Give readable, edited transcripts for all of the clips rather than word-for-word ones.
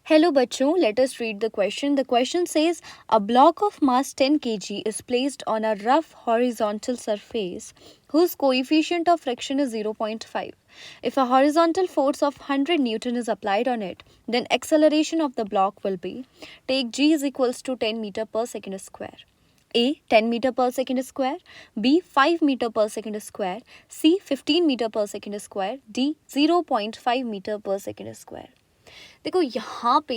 Hello bachcho, let us read the question. The question says a block of mass 10 kg is placed on a rough horizontal surface whose coefficient of friction is 0.5. If a horizontal force of 100 Newton is applied on it, then acceleration of the block will be, take g is equals to 10 meter per second square. A 10 meter per second square, B 5 meter per second square, C 15 meter per second square, D 0.5 meter per second square. देखो यहाँ पे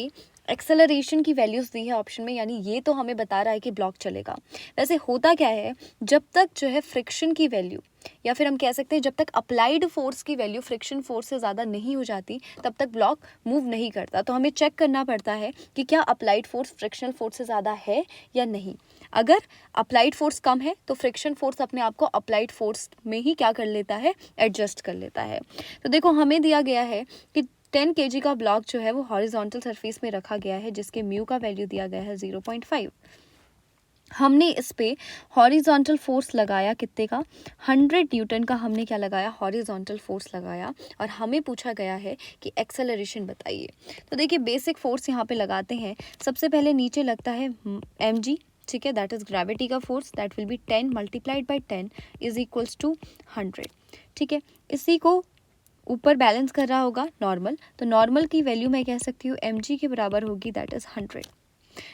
acceleration की values दी है option में, यानी ये तो हमें बता रहा है कि ब्लॉक चलेगा. वैसे होता क्या है, जब तक जो है फ्रिक्शन की वैल्यू, या फिर हम कह सकते हैं जब तक अप्लाइड फोर्स की वैल्यू फ्रिक्शन फोर्स से ज़्यादा नहीं हो जाती तब तक ब्लॉक मूव नहीं करता. तो हमें चेक करना पड़ता है कि क्या अप्लाइड फोर्स फ्रिक्शनल फोर्स से ज़्यादा है या नहीं. अगर अप्लाइड फोर्स कम है तो फ्रिक्शन फोर्स अपने आप को अप्लाइड फोर्स में ही क्या कर लेता है, एडजस्ट कर लेता है. तो देखो हमें दिया गया है कि 10 kg का ब्लॉक जो है वो हॉरिजॉन्टल सरफेस में रखा गया है जिसके म्यू का वैल्यू दिया गया है 0.5. हमने इस पे हॉरिजॉन्टल फोर्स लगाया कितने का, 100 न्यूटन का हमने क्या लगाया, हॉरिजॉन्टल फोर्स लगाया. और हमें पूछा गया है कि एक्सेलरेशन बताइए. तो देखिए बेसिक फोर्स यहाँ पे लगाते हैं. सबसे पहले नीचे लगता है mg, ठीक है, दैट इज ग्रेविटी का force, that will be 10 multiplied by 10 is equals to 100. ठीक है, इसी को ऊपर बैलेंस कर रहा होगा नॉर्मल, तो नॉर्मल की वैल्यू मैं कह सकती हूँ mg के बराबर होगी, that is 100.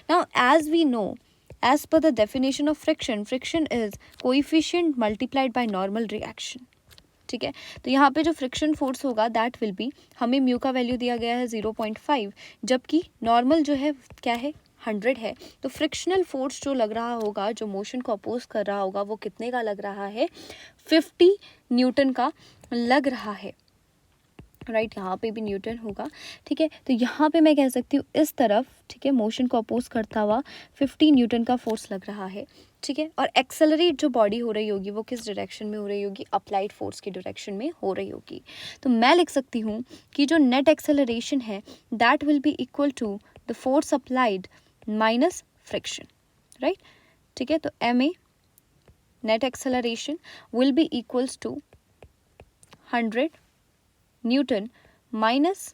Now as we know, as per the definition of friction, friction is coefficient multiplied by normal reaction. ठीक है, तो यहाँ पे जो फ्रिक्शन फोर्स होगा दैट विल बी, हमें म्यू का वैल्यू दिया गया है 0.5, जबकि नॉर्मल जो है क्या है, 100 है. तो फ्रिक्शनल फोर्स जो लग रहा होगा, जो मोशन को अपोज कर रहा होगा, वो कितने का लग रहा है, 50 न्यूटन का लग रहा है. राइट, यहाँ पे भी न्यूटन होगा. ठीक है, तो यहाँ पे मैं कह सकती हूँ इस तरफ, ठीक है, मोशन को अपोज करता हुआ 50 न्यूटन का फोर्स लग रहा है. ठीक है, और एक्सेलरेट जो बॉडी हो रही होगी वो किस डायरेक्शन में हो रही होगी, अप्लाइड फोर्स की डायरेक्शन में हो रही होगी. तो मैं लिख सकती हूँ कि जो नेट एक्सेलरेशन है that will be equal to the force applied minus friction. Right, ठीक है, तो MA net acceleration will be equals to 100 newton minus,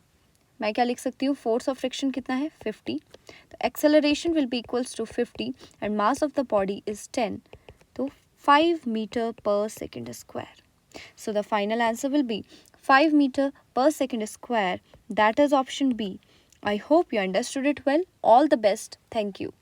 मैं क्या लिख सकती हूँ, फोर्स ऑफ फ्रिक्शन कितना है, 50. तो acceleration will be equals to 50 and mass of the body is 10, तो 5 meter per second square. So the final answer will be 5 meter per second square. That is option B. I hope you understood it well. All the best. Thank you.